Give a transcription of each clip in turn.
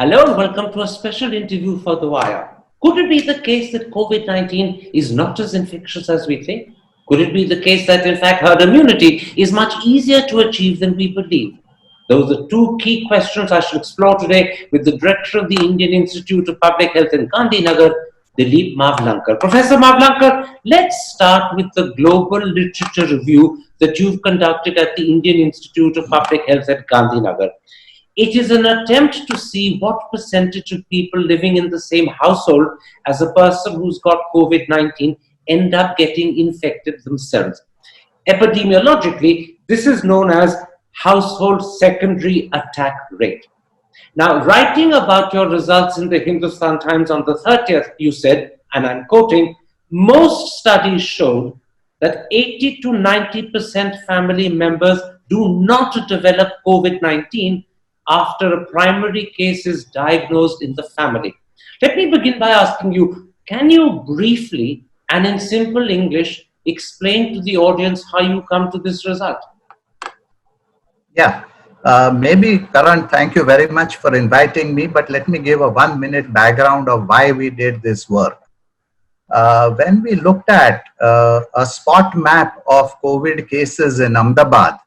Hello and welcome to a special interview for The Wire. Could it be the case that COVID 19 is not as infectious as we think? Could it be the case that, in fact, herd immunity is much easier to achieve than we believe? Those are two key questions I shall explore today with the director of the Indian Institute of Public Health in Gandhinagar, Dilip Mavlankar. Professor Mavlankar, let's start with the global literature review that you've conducted at the Indian Institute of Public Health at Gandhinagar. It is an attempt to see what percentage of people living in the same household as a person who's got COVID 19 end up getting infected themselves. Epidemiologically, this is known as household secondary attack rate. Now, writing about your results in the Hindustan Times on the 30th, you said, and I'm quoting, most studies showed that 80 to 90% family members do not develop COVID 19 after a primary case is diagnosed in the family. Let me begin by asking you, can you briefly and in simple English explain to the audience how you come to this result? Yeah, maybe Karan, thank you very much for inviting me, but let me give a 1 minute background of why we did this work. When we looked at a spot map of COVID cases in Ahmedabad,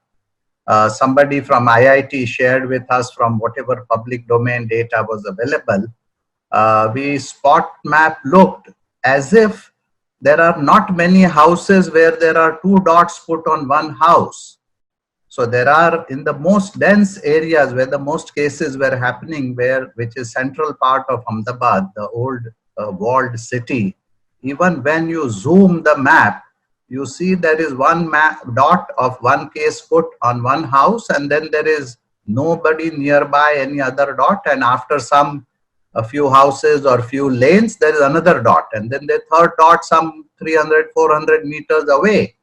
somebody from IIT shared with us from whatever public domain data was available, we spot map looked as if there are not many houses where there are two dots put on one house. So there are in the most dense areas where the most cases were happening, which is central part of Ahmedabad, the old walled city. Even when you zoom the map, you see there is one dot of one case put on one house, and then there is nobody nearby any other dot. And after a few houses or few lanes, there is another dot, and then the third dot some 300, 400 meters away.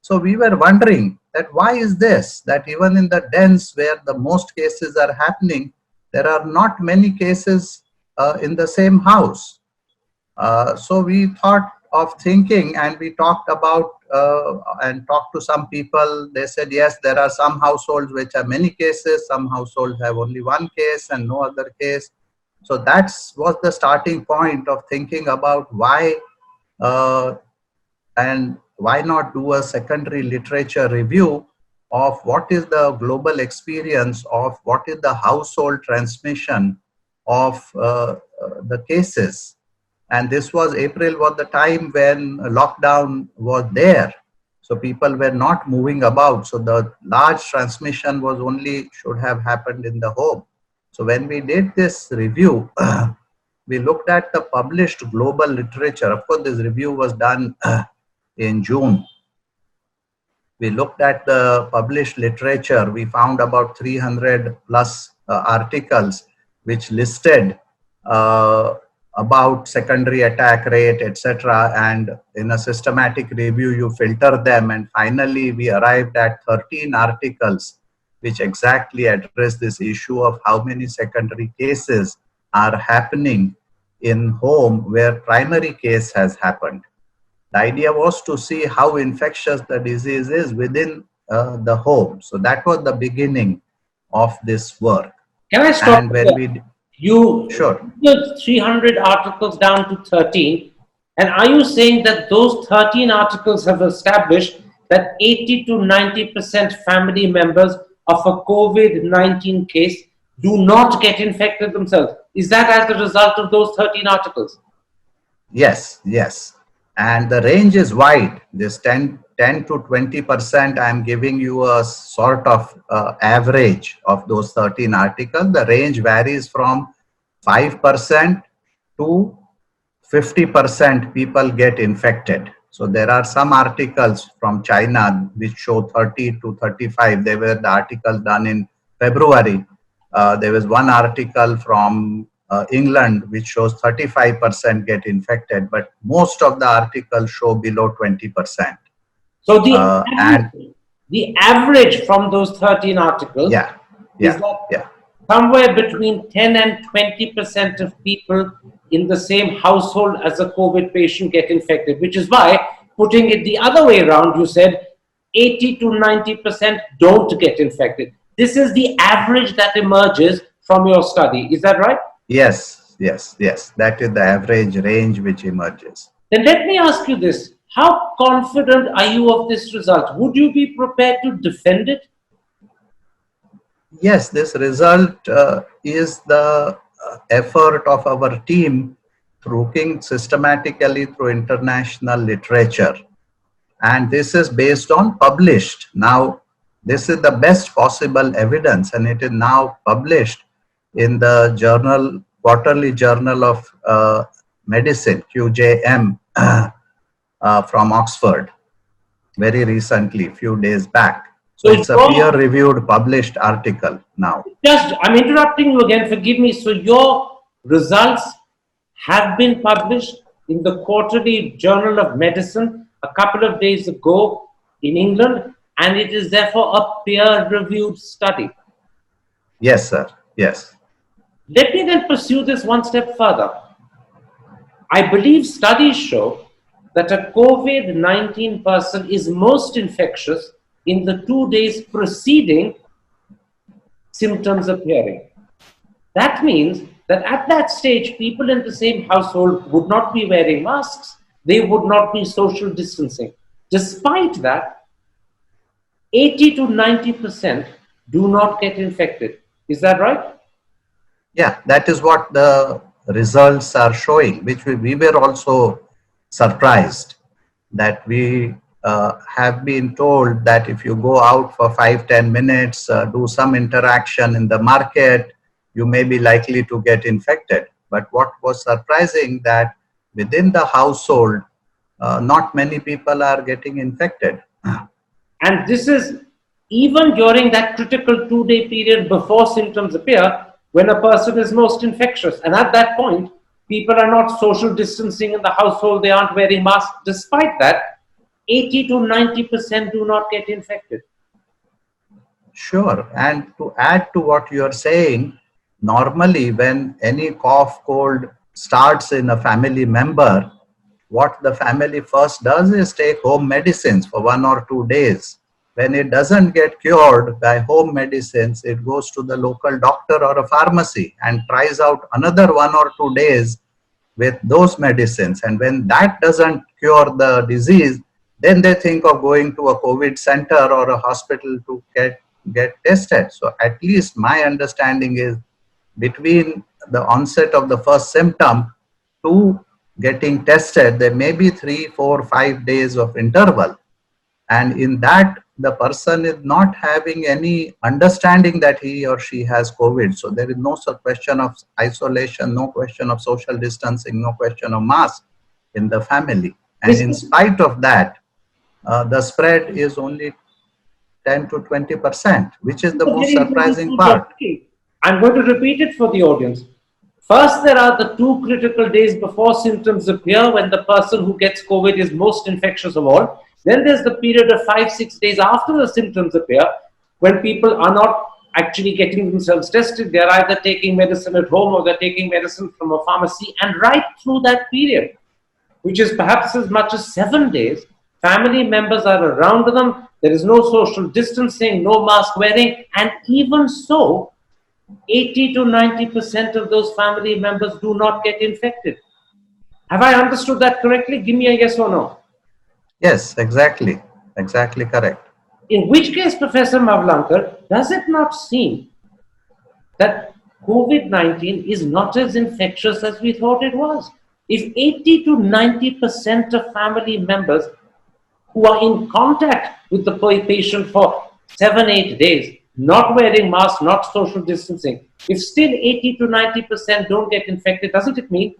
So we were wondering that why is this, that even in the dense where the most cases are happening, there are not many cases in the same house. So we thought of thinking, and we talked about and talked to some people. They said, yes, there are some households which have many cases, some households have only one case and no other case. So that was the starting point of thinking about why and why not do a secondary literature review of what is the global experience of what is the household transmission of the cases. And this was April was the time when lockdown was there. So people were not moving about. So the large transmission was only should have happened in the home. So when we did this review, we looked at the published global literature. Of course, this review was done in June. We looked at the published literature. We found about 300 plus articles which listed about secondary attack rate, etc. And in a systematic review, you filter them. And finally, we arrived at 13 articles which exactly address this issue of how many secondary cases are happening in home where primary case has happened. The idea was to see how infectious the disease is within the home. So that was the beginning of this work. Can I stop? And when you sure. took 300 articles down to 13, and are you saying that those 13 articles have established that 80 to 90% family members of a COVID-19 case do not get infected themselves? Is that as the result of those 13 articles? Yes, yes. And the range is wide. This 10 to 20%, I'm giving you a sort of average of those 13 articles. The range varies from 5% to 50% people get infected. So there are some articles from China which show 30 to 35. They were the articles done in February. There was one article from England which shows 35% get infected, but most of the articles show below 20%. So the average from those 13 articles is that somewhere between 10 and 20% of people in the same household as a COVID patient get infected, which is why, putting it the other way around, you said 80 to 90% don't get infected. This is the average that emerges from your study. Is that right? Yes, yes, yes. That is the average range which emerges. Then let me ask you this. How confident are you of this result? Would you be prepared to defend it? Yes, this result is the effort of our team through looking systematically through international literature. And this is based on published. Now, this is the best possible evidence, and it is now published in the journal, Quarterly Journal of Medicine, QJM, from Oxford, very recently, few days back. So So it's a your peer-reviewed published article now. just I'm interrupting you again, forgive me. So your results have been published in the Quarterly Journal of Medicine a couple of days ago in England, and it is therefore a peer-reviewed study. Yes, sir. Yes. Let me then pursue this one step further. I believe studies show that a COVID 19 person is most infectious in the 2 days preceding symptoms appearing. That means that at that stage, people in the same household would not be wearing masks, they would not be social distancing. Despite that, 80 to 90% do not get infected. Is that right? Yeah, that is what the results are showing, which we were also surprised that we have been told that if you go out for 5-10 minutes, do some interaction in the market, you may be likely to get infected. But what was surprising that within the household, not many people are getting infected. And this is even during that critical 2 day period before symptoms appear, when a person is most infectious. And at that point, people are not social distancing in the household, they aren't wearing masks. Despite that, 80 to 90% do not get infected. Sure. And to add to what you are saying, normally when any cough, cold starts in a family member, what the family first does is take home medicines for 1 or 2 days. When it doesn't get cured by home medicines, it goes to the local doctor or a pharmacy and tries out another 1 or 2 days with those medicines. And when that doesn't cure the disease, then they think of going to a COVID center or a hospital to get tested. So at least my understanding is between the onset of the first symptom to getting tested, there may be 3, 4, 5 days of interval. And in that, the person is not having any understanding that he or she has COVID. So there is no such question of isolation, no question of social distancing, no question of mask in the family. And in spite of that, the spread is only 10 to 20%, which is the most surprising part. I'm going to repeat it for the audience. First, there are the 2 critical days before symptoms appear when the person who gets COVID is most infectious of all. Then there's the period of 5-6 days after the symptoms appear when people are not actually getting themselves tested. They're either taking medicine at home or they're taking medicine from a pharmacy. And right through that period, which is perhaps as much as 7 days, family members are around them. There is no social distancing, no mask wearing, and even so, 80 to 90% of those family members do not get infected. Have I understood that correctly? Give me a yes or no. Yes, exactly. Exactly correct. In which case, Professor Mavlankar, does it not seem that COVID-19 is not as infectious as we thought it was? If 80 to 90% of family members who are in contact with the patient for 7-8 days, not wearing masks, not social distancing, if still 80 to 90% don't get infected, doesn't it mean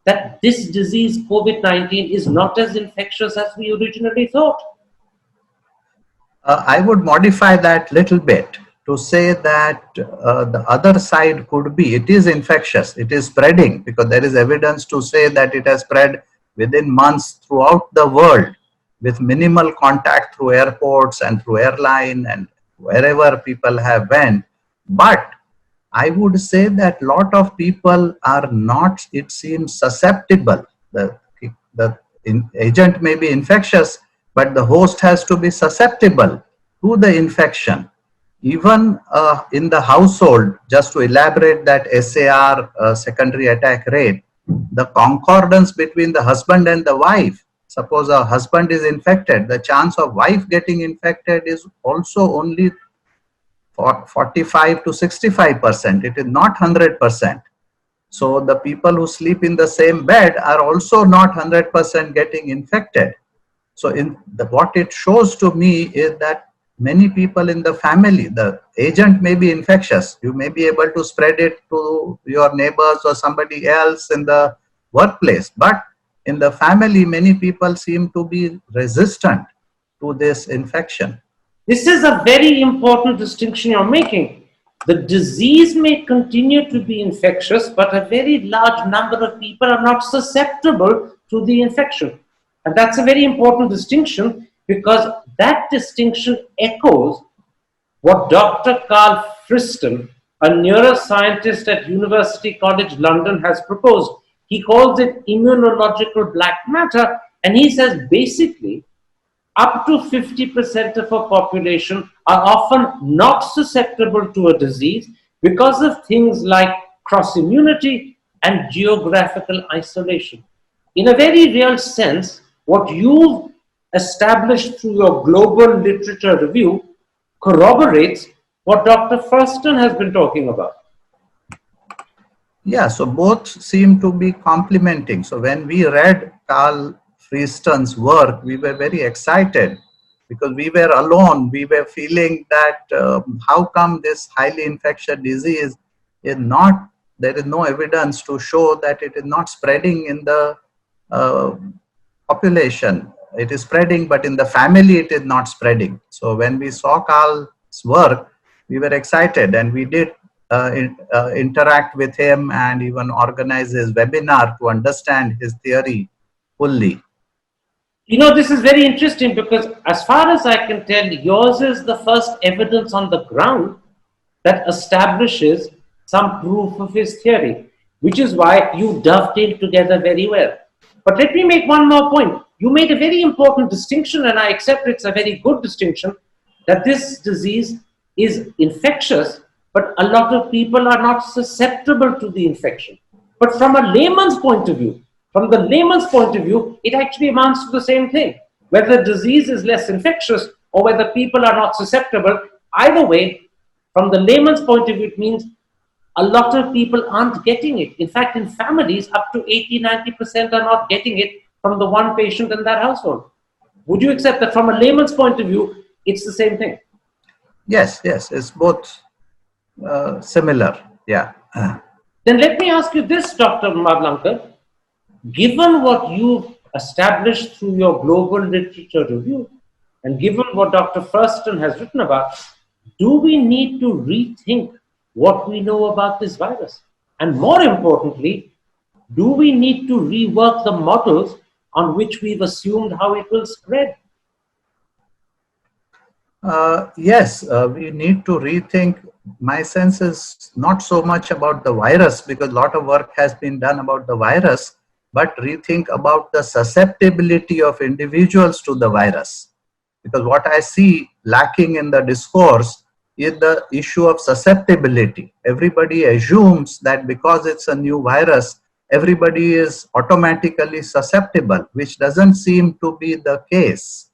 that this disease, COVID-19, is not as infectious as we originally thought? I would modify that little bit to say that the other side could be, it is infectious, it is spreading, because there is evidence to say that it has spread within months throughout the world with minimal contact through airports and through airline and wherever people have went. But I would say that lot of people are not, it seems, susceptible. The agent may be infectious, but the host has to be susceptible to the infection. Even in the household, just to elaborate that SAR, secondary attack rate, the concordance between the husband and the wife. Suppose a husband is infected, the chance of wife getting infected is also only for 45 to 65%. It is not 100%. So the people who sleep in the same bed are also not 100% getting infected. So what it shows to me is that many people in the family, the agent may be infectious. You may be able to spread it to your neighbors or somebody else in the workplace. But in the family, many people seem to be resistant to this infection. This is a very important distinction you're making. The disease may continue to be infectious, but a very large number of people are not susceptible to the infection. And that's a very important distinction, because that distinction echoes what Dr. Carl Friston, a neuroscientist at University College London, has proposed. He calls it immunological black matter, and he says basically up to 50% of our population are often not susceptible to a disease because of things like cross immunity and geographical isolation. In a very real sense, what you've established through your global literature review corroborates what Dr. Friston has been talking about. Yeah, so both seem to be complementing. So when we read Carl Friston's work, we were very excited because we were alone. We were feeling that how come this highly infectious disease is not, there is no evidence to show that it is not spreading in the population. It is spreading, but in the family it is not spreading. So when we saw Carl's work, we were excited, and we did interact with him and even organize his webinar to understand his theory fully. You know, this is very interesting because, as far as I can tell, yours is the first evidence on the ground that establishes some proof of his theory, which is why you dovetail together very well. But let me make one more point. You made a very important distinction, and I accept it's a very good distinction, that this disease is infectious, but a lot of people are not susceptible to the infection. But from a layman's point of view, it actually amounts to the same thing. Whether disease is less infectious or whether people are not susceptible, either way, from the layman's point of view, it means a lot of people aren't getting it. In fact, in families, up to 80-90% are not getting it from the one patient in that household. Would you accept that from a layman's point of view, it's the same thing? Yes, it's both similar. Yeah. Then let me ask you this, Dr. Madlankar. Given what you've established through your global literature review, and given what Dr. Friston has written about, do we need to rethink what we know about this virus? And more importantly, do we need to rework the models on which we've assumed how it will spread? Yes, we need to rethink. My sense is not so much about the virus, because a lot of work has been done about the virus, but rethink about the susceptibility of individuals to the virus. Because what I see lacking in the discourse is the issue of susceptibility. Everybody assumes that because it's a new virus, everybody is automatically susceptible, which doesn't seem to be the case.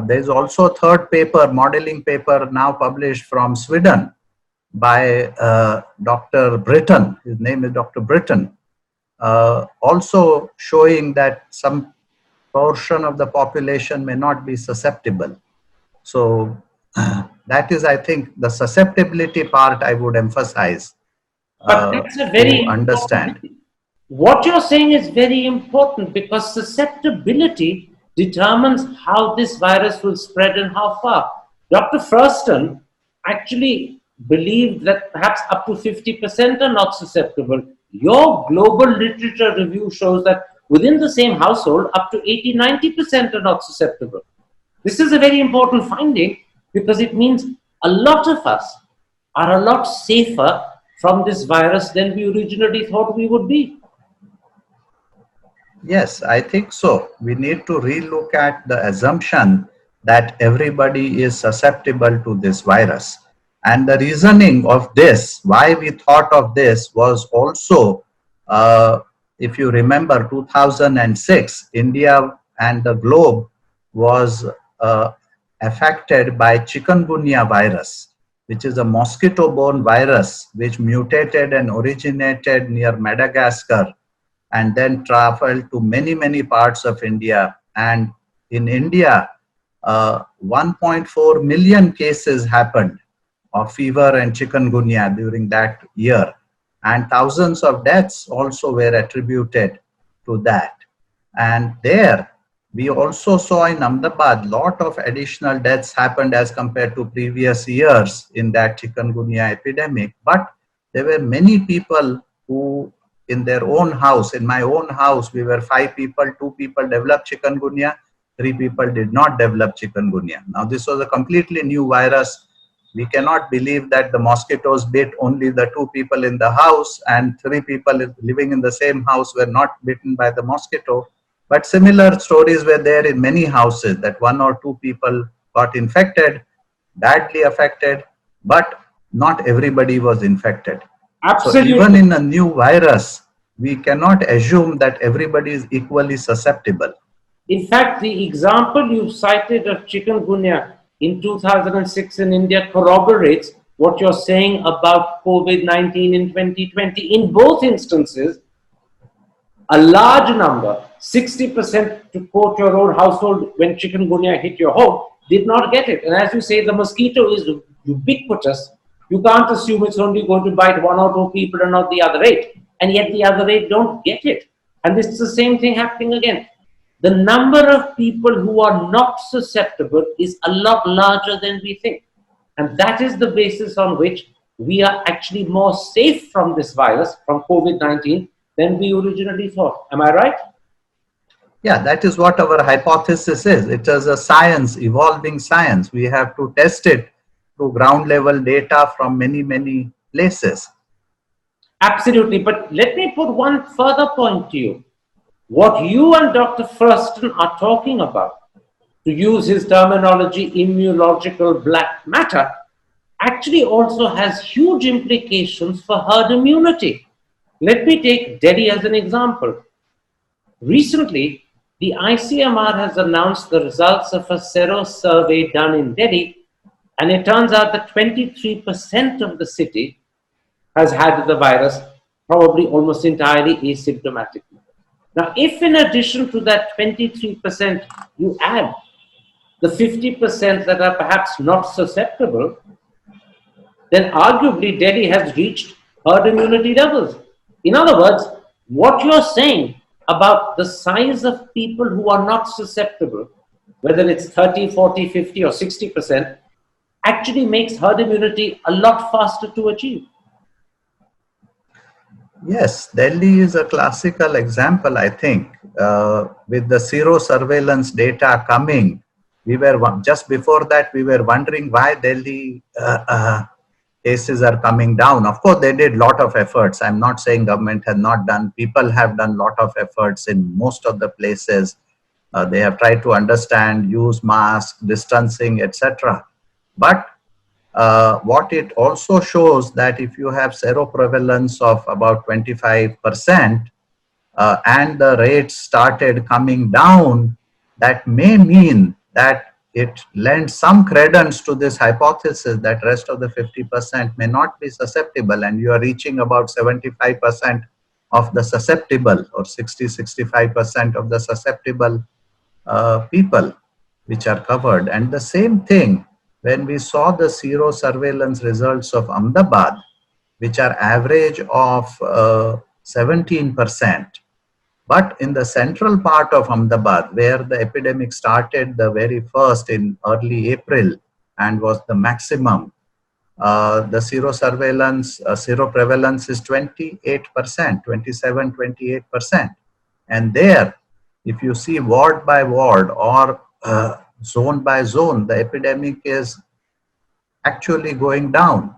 There's also a third paper, modeling paper, now published from Sweden by Dr. Britton. His name is Dr. Britton. Also showing that some portion of the population may not be susceptible. So that is, I think, the susceptibility part I would emphasize. But that's a very understand. What you're saying is very important, because susceptibility determines how this virus will spread and how far. Dr. Friston actually believed that perhaps up to 50% are not susceptible. Your global literature review shows that within the same household, up to 80-90% are not susceptible. This is a very important finding, because it means a lot of us are a lot safer from this virus than we originally thought we would be. Yes, I think so. We need to relook at the assumption that everybody is susceptible to this virus. And the reasoning of this, why we thought of this, was also, if you remember, 2006, India and the globe was affected by chikungunya virus, which is a mosquito-borne virus which mutated and originated near Madagascar and then traveled to many, many parts of India. And in India, 1.4 million cases happened of fever and chikungunya during that year. And thousands of deaths also were attributed to that. And there, we also saw in Ahmedabad, lot of additional deaths happened as compared to previous years in that chikungunya epidemic. But there were many people who, in their own house, in my own house, we were 5 people, 2 people developed chikungunya, 3 people did not develop chikungunya. Now, this was a completely new virus. We cannot believe that the mosquitoes bit only the 2 people in the house and 3 people living in the same house were not bitten by the mosquito. But similar stories were there in many houses that 1 or 2 people got infected, badly affected, but not everybody was infected. Absolutely. So even in a new virus, we cannot assume that everybody is equally susceptible. In fact, the example you cited of chikungunya in 2006 in India corroborates what you're saying about COVID-19 in 2020. In both instances, a large number, 60%, to quote your own household, when chikungunya hit your home, did not get it. And as you say, the mosquito is ubiquitous. You can't assume it's only going to bite 1 or 2 people and not the other 8. And yet the other 8 don't get it. And this is the same thing happening again. The number of people who are not susceptible is a lot larger than we think. And that is the basis on which we are actually more safe from this virus, from COVID-19, than we originally thought. Am I right? Yeah, that is what our hypothesis is. It is a science, evolving science. We have to test it to ground level data from many, many places. Absolutely. But let me put one further point to you. What you and Dr. Thurston are talking about, to use his terminology, immunological black matter, actually also has huge implications for herd immunity. Let me take Delhi as an example. Recently, the ICMR has announced the results of a sero survey done in Delhi, and it turns out that 23% of the city has had the virus, probably almost entirely asymptomatically. Now, if in addition to that 23%, you add the 50% that are perhaps not susceptible, then arguably Delhi has reached herd immunity levels. In other words, what you're saying about the size of people who are not susceptible, whether it's 30, 40, 50, or 60%, actually makes herd immunity a lot faster to achieve. Yes, Delhi is a classical example, I think. With the zero surveillance data coming, we were just before that we were wondering why Delhi cases are coming down. Of course, they did a lot of efforts. I'm not saying government has not done. People have done a lot of efforts in most of the places. They have tried to understand, use mask, distancing, etc. But what it also shows that if you have seroprevalence of about 25% and the rates started coming down, that may mean that it lends some credence to this hypothesis that rest of the 50% may not be susceptible, and you are reaching about 75% of the susceptible, or 60-65% of the susceptible people which are covered. And the same thing when we saw the zero surveillance results of Ahmedabad, which are average of 17%. But in the central part of Ahmedabad, where the epidemic started the very first in early April and was the maximum, the zero surveillance, zero prevalence is 28%, 27, 28%. And there, if you see ward by ward or zone by zone, the epidemic is actually going down.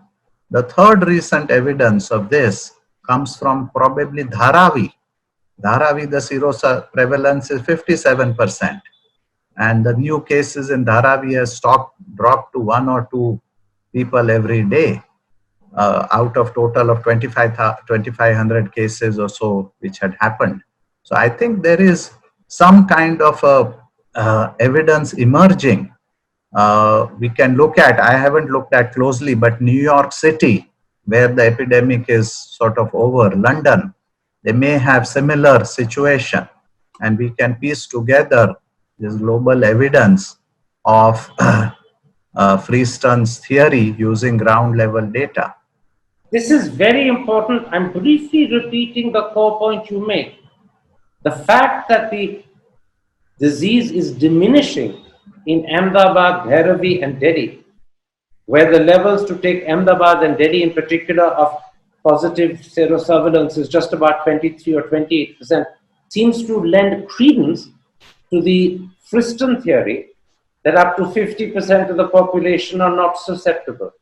The third recent evidence of this comes from probably Dharavi. Dharavi, the zero prevalence is 57%. and the new cases in Dharavi has dropped to 1 or 2 people every day, out of total of 2,500 cases or so which had happened. So I think there is some kind of evidence emerging. We can look at, I haven't looked at closely, but New York City, where the epidemic is sort of over, London, they may have similar situation, and we can piece together this global evidence of Freeston's theory using ground level data. This is very important. I'm briefly repeating the core point you made. The fact that the disease is diminishing in Ahmedabad, Dharavi, and Delhi, where the levels to take Ahmedabad and Delhi in particular of positive serosurveillance is just about 23 or 28%, seems to lend credence to the Friston theory that up to 50% of the population are not susceptible.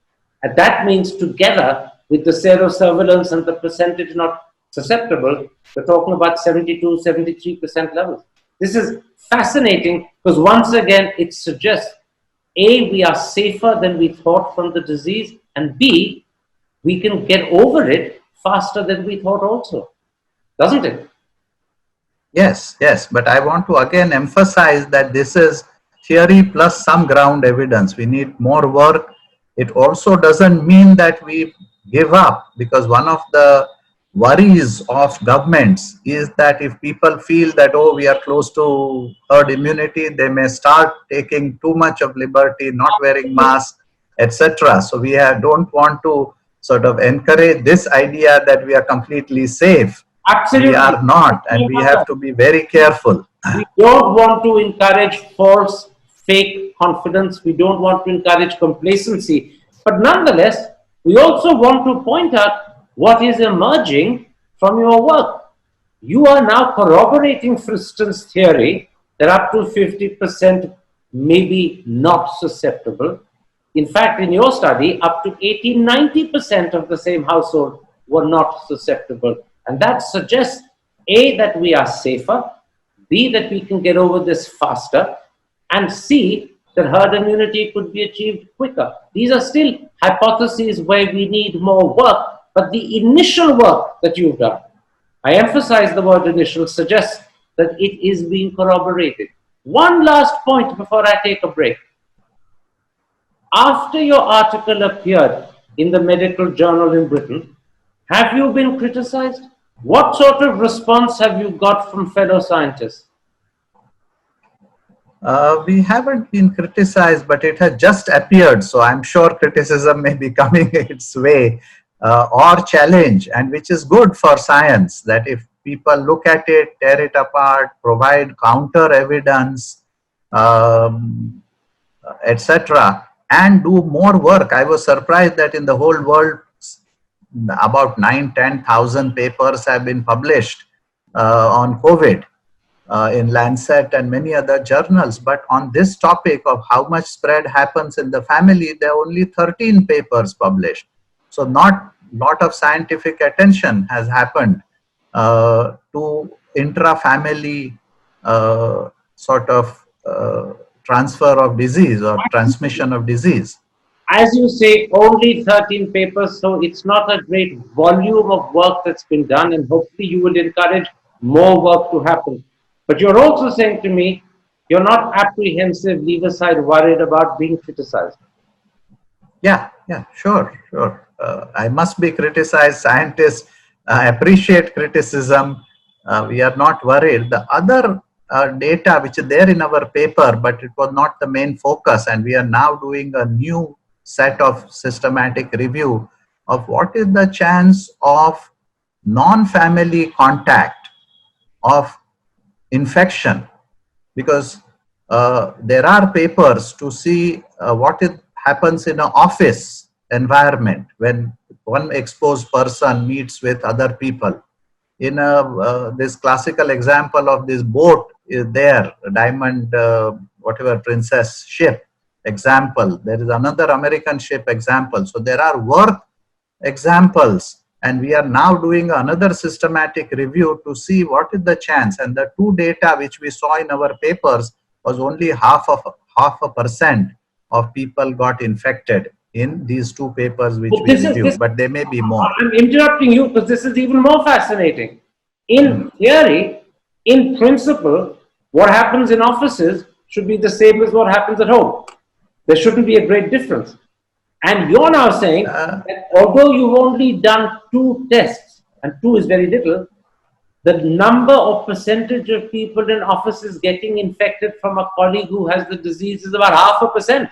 And that means together with the serosurveillance and the percentage not susceptible, we're talking about 72, 73% levels. This is fascinating because once again, it suggests A, we are safer than we thought from the disease, and B, we can get over it faster than we thought also. Doesn't it? Yes, yes. But I want to again emphasize that this is theory plus some ground evidence. We need more work. It also doesn't mean that we give up, because one of the worries of governments is that if people feel that, oh, we are close to herd immunity, they may start taking too much of liberty, not wearing masks, etc. So we don't want to sort of encourage this idea that we are completely safe. Absolutely. We are not, and we have to be very careful. We don't want to encourage false, fake confidence. We don't want to encourage complacency. But nonetheless, we also want to point out what is emerging from your work. You are now corroborating Friston's theory that up to 50% may be not susceptible. In fact, in your study, up to 80-90% of the same household were not susceptible. And that suggests, A, that we are safer, B, that we can get over this faster, and C, that herd immunity could be achieved quicker. These are still hypotheses where we need more work, but the initial work that you've done, I emphasize the word initial, suggests that it is being corroborated. One last point before I take a break. After your article appeared in the medical journal in Britain, have you been criticized? What sort of response have you got from fellow scientists? We haven't been criticized, but it has just appeared. So I'm sure criticism may be coming its way, or challenge, and which is good for science, that if people look at it, tear it apart, provide counter evidence, etc., and do more work. I was surprised that in the whole world, about 9,000-10,000 papers have been published on COVID in Lancet and many other journals. But on this topic of how much spread happens in the family, there are only 13 papers published. So not a lot of scientific attention has happened to intra-family sort of transfer of disease or transmission of disease. As you say, only 13 papers, so it's not a great volume of work that's been done, and hopefully you will encourage more work to happen. But you're also saying to me, you're not apprehensive, leave aside worried about being criticized. Yeah, sure. I must be criticized. Scientists appreciate criticism. We are not worried. The other data which is there in our paper, but it was not the main focus, and we are now doing a new set of systematic review of what is the chance of non-family contact of infection, because there are papers to see what happens in an office environment when one exposed person meets with other people. In this classical example of this boat is there, Diamond, whatever, Princess ship example. There is another American ship example. So there are work examples, and we are now doing another systematic review to see what is the chance. And the two data which we saw in our papers was only half a percent of people got infected in these two papers which But we reviewed, but there may be more. I'm interrupting you because this is even more fascinating. In theory, in principle, what happens in offices should be the same as what happens at home. There shouldn't be a great difference. And you're now saying that although you've only done 2 tests, and 2 is very little, the number or percentage of people in offices getting infected from a colleague who has the disease is about 0.5%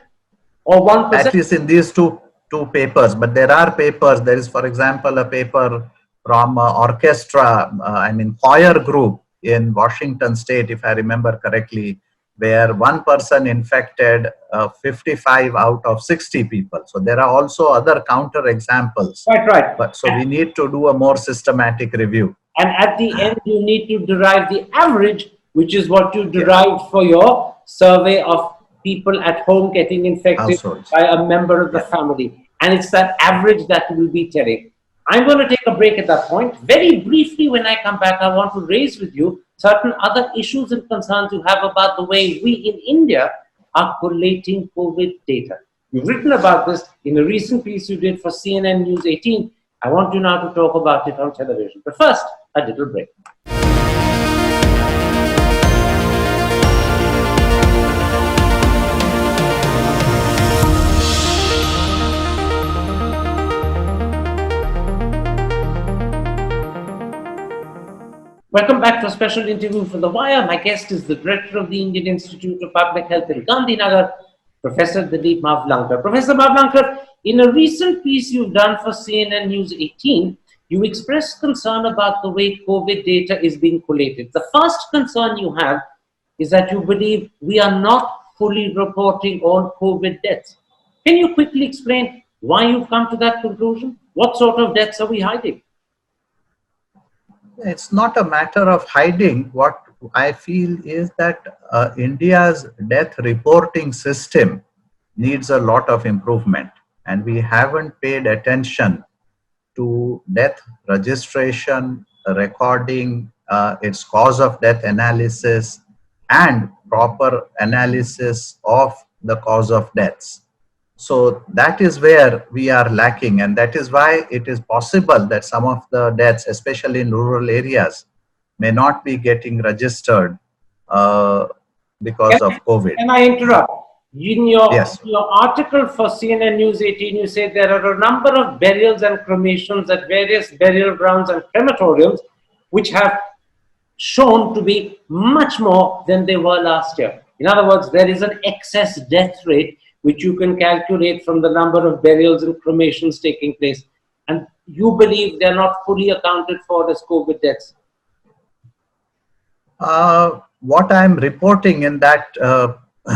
or 1%. At least in these two papers, but there are papers. There is, for example, a paper from choir group in Washington State, if I remember correctly, where one person infected 55 out of 60 people. So there are also other counter examples. Right. But so we need to do a more systematic review. And at the end, you need to derive the average, which is what you derived for your survey of people at home getting infected by a member of the family. And it's that average that will be telling. I'm going to take a break at that point. Very briefly, when I come back, I want to raise with you certain other issues and concerns you have about the way we in India are collating COVID data. You've written about this in a recent piece you did for CNN News 18. I want you now to talk about it on television. But first, a little break. Welcome back to a special interview for The Wire. My guest is the director of the Indian Institute of Public Health in Gandhinagar, Professor Dilip Mavlankar. Professor Mavlankar, in a recent piece you've done for CNN News 18, you expressed concern about the way COVID data is being collated. The first concern you have is that you believe we are not fully reporting all COVID deaths. Can you quickly explain why you've come to that conclusion? What sort of deaths are we hiding? It's not a matter of hiding. What I feel is that India's death reporting system needs a lot of improvement, and we haven't paid attention to death registration, recording, its cause of death analysis, and proper analysis of the cause of deaths. So that is where we are lacking, and that is why it is possible that some of the deaths, especially in rural areas, may not be getting registered because of COVID. Can I interrupt? In your Yes. article for CNN News 18, you say there are a number of burials and cremations at various burial grounds and crematoriums which have shown to be much more than they were last year. In other words, there is an excess death rate which you can calculate from the number of burials and cremations taking place. And you believe they're not fully accounted for as COVID deaths? What I'm reporting in that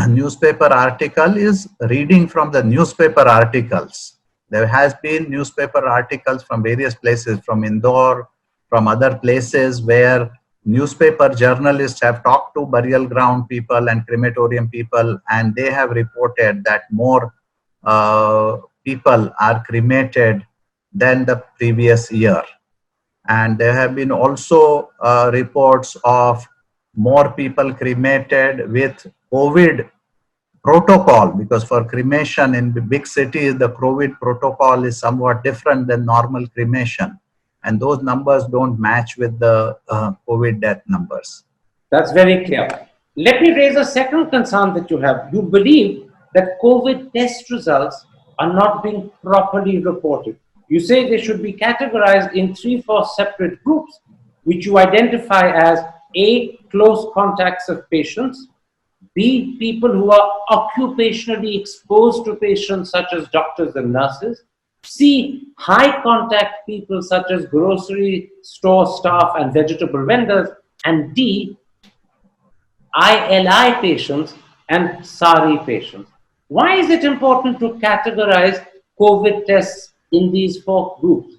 newspaper article is reading from the newspaper articles. There has been newspaper articles from various places, from Indore, from other places where newspaper journalists have talked to burial ground people and crematorium people, and they have reported that more people are cremated than the previous year. And there have been also reports of more people cremated with COVID protocol, because for cremation in the big cities, the COVID protocol is somewhat different than normal cremation. And those numbers don't match with the COVID death numbers. That's very clear. Let me raise a second concern that you have. You believe that COVID test results are not being properly reported. You say they should be categorized in 3-4 separate groups, which you identify as A, close contacts of patients, B, people who are occupationally exposed to patients such as doctors and nurses, C, high contact people such as grocery store staff and vegetable vendors, and D, ILI patients and SARI patients. Why is it important to categorize COVID tests in these 4 groups?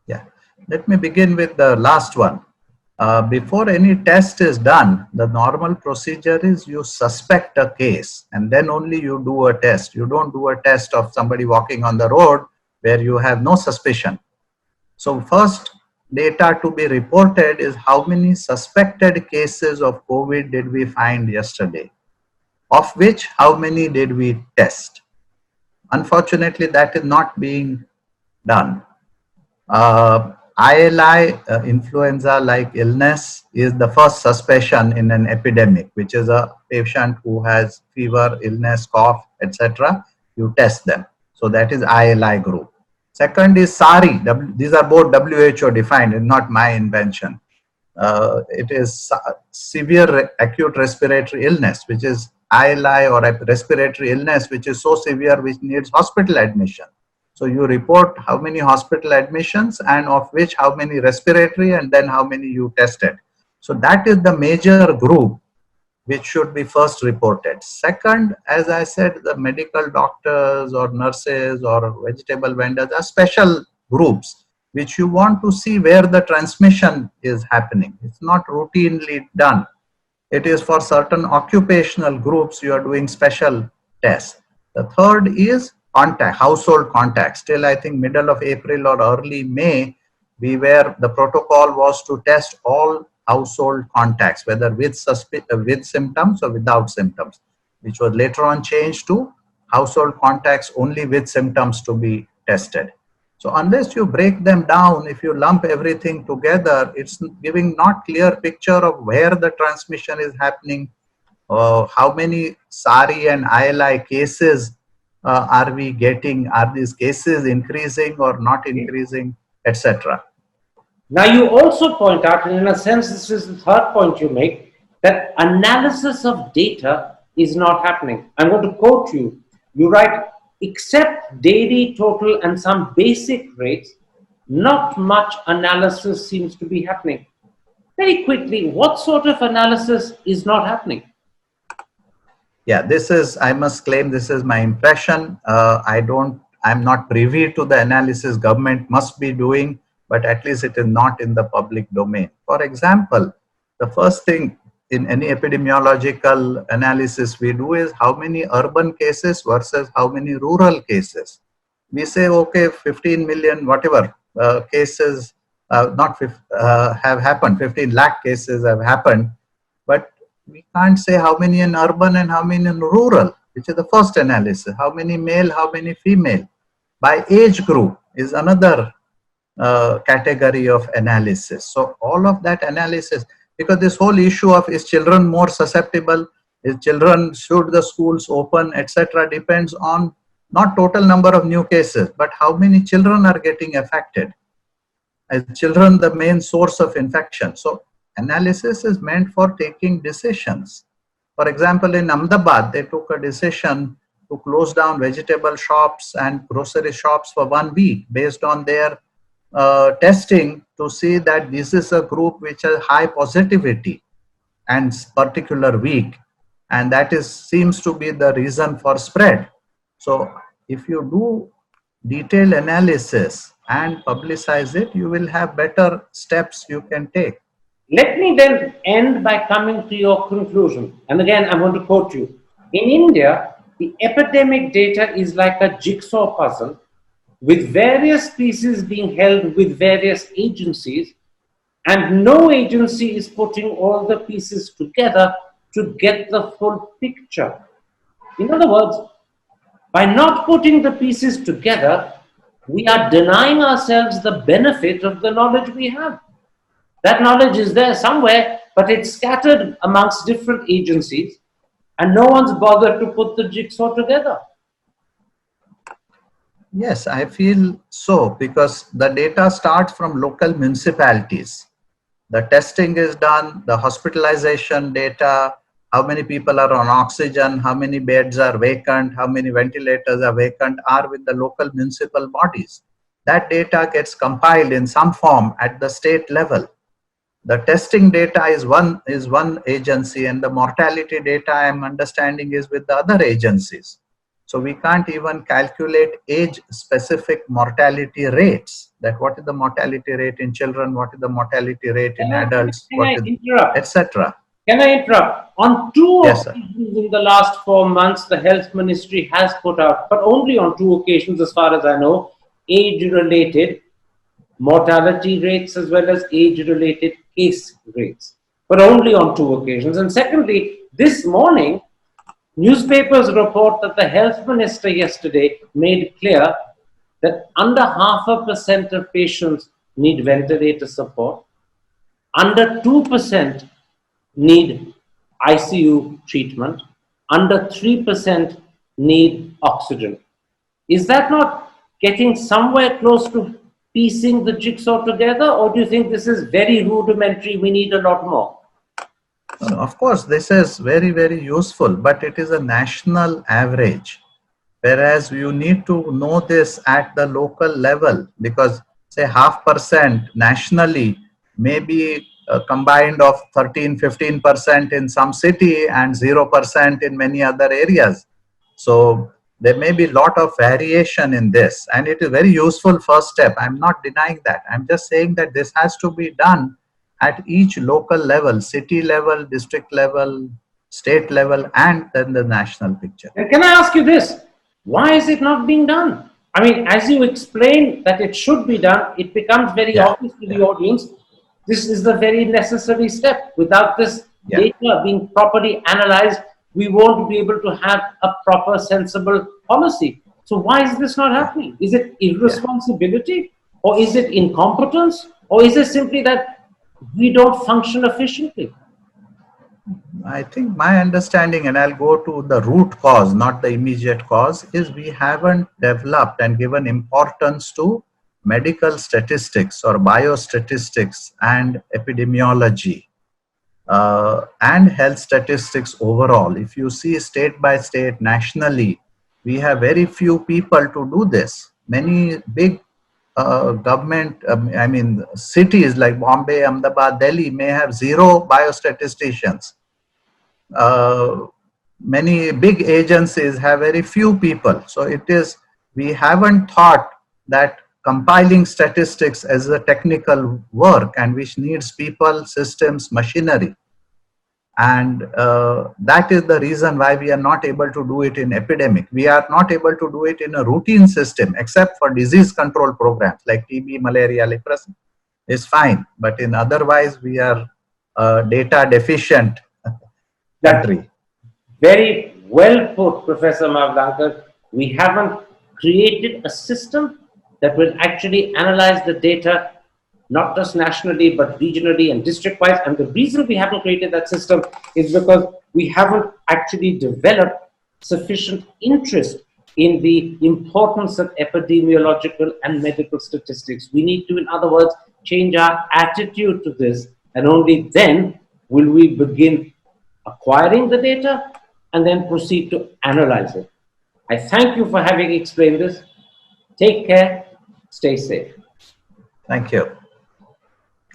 Yeah, let me begin with the last one. Before any test is done, the normal procedure is you suspect a case and then only you do a test. You don't do a test of somebody walking on the road where you have no suspicion. So first, data to be reported is how many suspected cases of COVID did we find yesterday, of which how many did we test. Unfortunately, that is not being done. ILI, influenza-like illness, is the first suspicion in an epidemic, which is a patient who has fever, illness, cough, etc. You test them. So that is ILI group. Second is SARI. These are both WHO defined, it's not my invention. It is severe acute respiratory illness, which is ILI, or a respiratory illness which is so severe which needs hospital admission. So you report how many hospital admissions and of which how many respiratory and then how many you tested. So that is the major group which should be first reported. Second, as I said, the medical doctors or nurses or vegetable vendors are special groups which you want to see where the transmission is happening. It's not routinely done. It is for certain occupational groups you are doing special tests. The third is contact, household contacts. Till I think middle of April or early May, the protocol was to test all household contacts, whether with symptoms or without symptoms, which was later on changed to household contacts only with symptoms to be tested. So unless you break them down, if you lump everything together, it's giving not clear picture of where the transmission is happening, how many SARI and ILI cases are we getting, are these cases increasing or not increasing, etc. Now, you also point out, and in a sense, this is the third point you make, that analysis of data is not happening. I'm going to quote you. You write, except daily total and some basic rates, not much analysis seems to be happening. Very quickly, what sort of analysis is not happening? Yeah, this is, I must claim, this is my impression. I'm not privy to the analysis government must be doing, but at least it is not in the public domain. For example, the first thing in any epidemiological analysis we do is how many urban cases versus how many rural cases. We say, okay, 15 million, whatever cases have happened, 15 lakh cases have happened, but we can't say how many in urban and how many in rural, which is the first analysis. How many male, how many female. By age group is another category of analysis. So all of that analysis, because this whole issue of is children more susceptible, should the schools open, etc., depends on not total number of new cases, but how many children are getting affected. As children, the main source of infection. So analysis is meant for taking decisions. For example, in Ahmedabad, they took a decision to close down vegetable shops and grocery shops for 1 week based on their testing to see that this is a group which has high positivity and particular week, and that seems to be the reason for spread. So if you do detailed analysis and publicize it, you will have better steps you can take. Let me then end by coming to your conclusion. And again, I'm going to quote you. In India, the epidemic data is like a jigsaw puzzle with various pieces being held with various agencies, and no agency is putting all the pieces together to get the full picture. In other words, by not putting the pieces together, we are denying ourselves the benefit of the knowledge we have. That knowledge is there somewhere, but it's scattered amongst different agencies, and no one's bothered to put the jigsaw together. Yes, I feel so, because the data starts from local municipalities. The testing is done, the hospitalization data, how many people are on oxygen, how many beds are vacant, how many ventilators are vacant, are with the local municipal bodies. That data gets compiled in some form at the state level. The testing data is one agency, and the mortality data I'm understanding is with the other agencies. So we can't even calculate age-specific mortality rates. That what is the mortality rate in children, what is the mortality rate in adults, etc. Can I interrupt? On two occasions in the last 4 months, the Health Ministry has put out, but only on 2 occasions as far as I know, age-related mortality rates as well as age-related case rates, but only on 2 occasions. And secondly, this morning, newspapers report that the health minister yesterday made clear that under 0.5% of patients need ventilator support, under 2% need ICU treatment, under 3% need oxygen. Is that not getting somewhere close to piecing the jigsaw together, or do you think this is very rudimentary, we need a lot more? Of course, this is very, very useful, but it is a national average. Whereas you need to know this at the local level, because say 0.5% nationally may be combined of 13-15% in some city and 0% in many other areas. So there may be a lot of variation in this, and it is very useful first step. I'm not denying that. I'm just saying that this has to be done at each local level, city level, district level, state level, and then the national picture. And can I ask you this? Why is it not being done? I mean, as you explain that it should be done, it becomes very obvious to the audience. This is the very necessary step. Without this data being properly analyzed, we won't be able to have a proper, sensible policy. So why is this not happening? Is it irresponsibility, or is it incompetence, or is it simply that we don't function efficiently? I think my understanding, and I'll go to the root cause, not the immediate cause, is we haven't developed and given importance to medical statistics or biostatistics and epidemiology and health statistics overall. If you see state by state, nationally, we have very few people to do this. Many big government, cities like Bombay, Ahmedabad, Delhi may have 0 biostatisticians. Many big agencies have very few people. So we haven't thought that compiling statistics as a technical work, and which needs people, systems, machinery. And that is the reason why we are not able to do it in epidemic. We are not able to do it in a routine system, except for disease control programs like TB, malaria, leprosy is fine. But in otherwise, we are data deficient country. Very well put, Professor Mavlankar. We haven't created a system that will actually analyze the data, not just nationally, but regionally and district-wise. And the reason we haven't created that system is because we haven't actually developed sufficient interest in the importance of epidemiological and medical statistics. We need to, in other words, change our attitude to this, and only then will we begin acquiring the data and then proceed to analyze it. I thank you for having explained this. Take care. Stay safe. Thank you.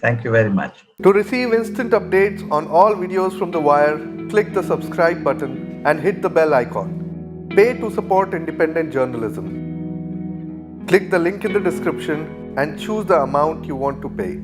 Thank you very much. To receive instant updates on all videos from The Wire, click the subscribe button and hit the bell icon. Pay to support independent journalism. Click the link in the description and choose the amount you want to pay.